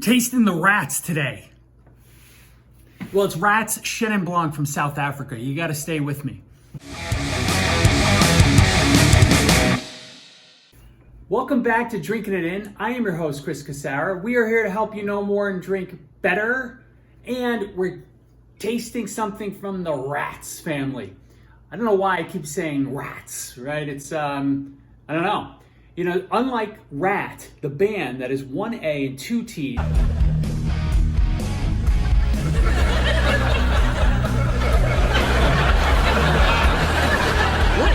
tasting the Raats today. Well, it's Raats Chenin Blanc from South Africa. You got to stay with me. Welcome back to Drinking It In. I am your host, Chris Casara. We are here to help you know more and drink better. And we're tasting something from the Raats family. I don't know why I keep saying Raats, right? It's, I don't know. You know, unlike Rat, the band that is one A and two T. What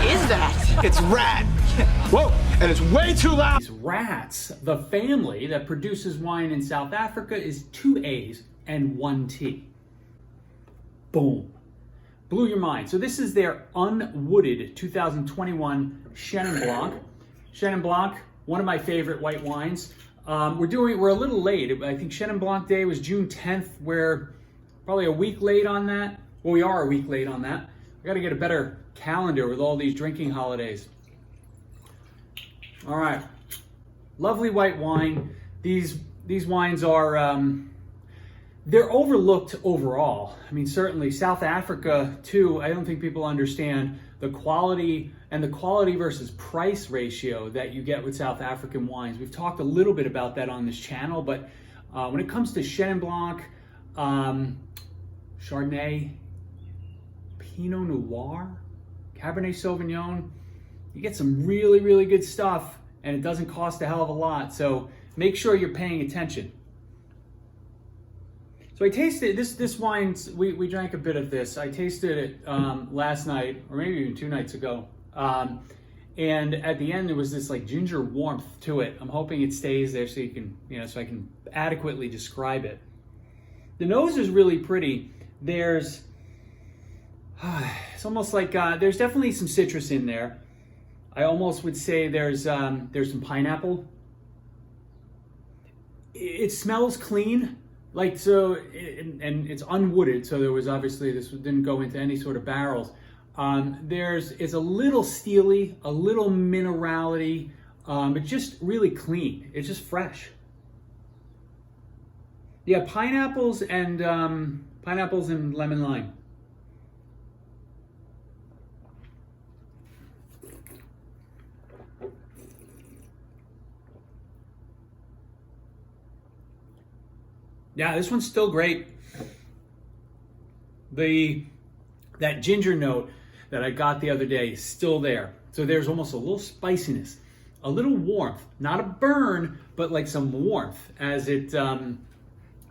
is that? It's Rat. Whoa, and it's way too loud. Raats, the family that produces wine in South Africa, is two A's and one T. Boom. Blew your mind. So this is their Unwooded 2021 Shannon Blanc. Shannon Blanc, one of my favorite white wines. We're a little late. I think Shannon Blanc Day was June 10th. We're probably a week late on that. Well, we are a week late on that. We got to get a better calendar with all these drinking holidays. All right, lovely white wine. These wines are they're overlooked overall. I mean, certainly South Africa too. I don't think people understand the quality and the quality versus price ratio that you get with South African wines. We've talked a little bit about that on this channel, but when it comes to Chenin Blanc, Chardonnay, Pinot Noir, Cabernet Sauvignon, you get some really, really good stuff, and it doesn't cost a hell of a lot. So make sure you're paying attention. So I tasted this wine. We drank a bit of this. I tasted it last night, or maybe even 2 nights ago. And at the end, there was this like ginger warmth to it. I'm hoping it stays there so you can, so I can adequately describe it. The nose is really pretty. It's almost like there's definitely some citrus in there. I almost would say there's some pineapple. It smells clean. Like so, and it's unwooded, so there was obviously, this didn't go into any sort of barrels. It's a little steely, a little minerality, but just really clean. It's just fresh. Yeah, pineapples and lemon lime. Yeah, this one's still great. That ginger note that I got the other day is still there. So there's almost a little spiciness, a little warmth, not a burn, but like some warmth as it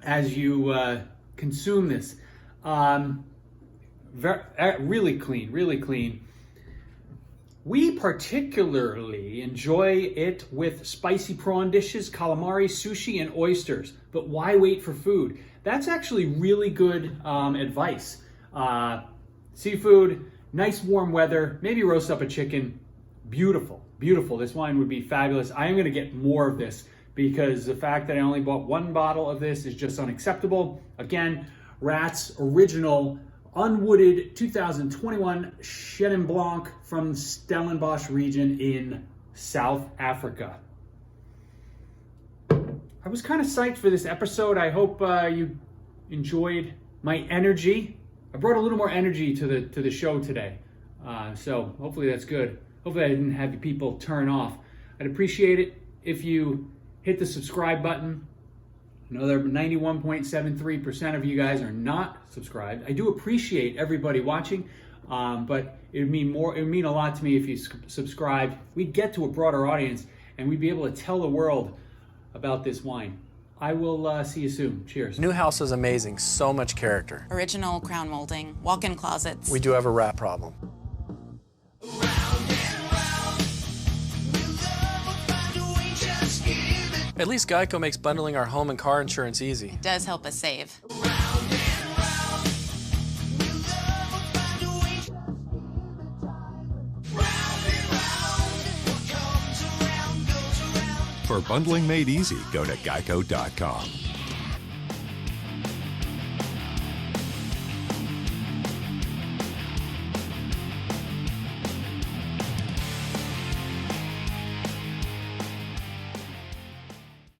as you consume this. Really clean, really clean. We particularly enjoy it with spicy prawn dishes, calamari, sushi, and oysters. But why wait for food? That's actually really good advice. Seafood, nice warm weather, maybe roast up a chicken. Beautiful, beautiful. This wine would be fabulous. I am going to get more of this because the fact that I only bought 1 bottle of this is just unacceptable. Again, Raats original Unwooded 2021 Chenin Blanc from Stellenbosch region in South Africa. I was kind of psyched for this episode. I hope you enjoyed my energy. I brought a little more energy to the show today. So hopefully that's good. Hopefully I didn't have you people turn off. I'd appreciate it if you hit the subscribe button. Another 91.73% of you guys are not subscribed. I do appreciate everybody watching, but it would mean a lot to me if you subscribed. We'd get to a broader audience, and we'd be able to tell the world about this wine. I will see you soon. Cheers. New house is amazing. So much character. Original crown molding, walk-in closets. We do have a rat problem. At least Geico makes bundling our home and car insurance easy. It does help us save. For bundling made easy, go to geico.com.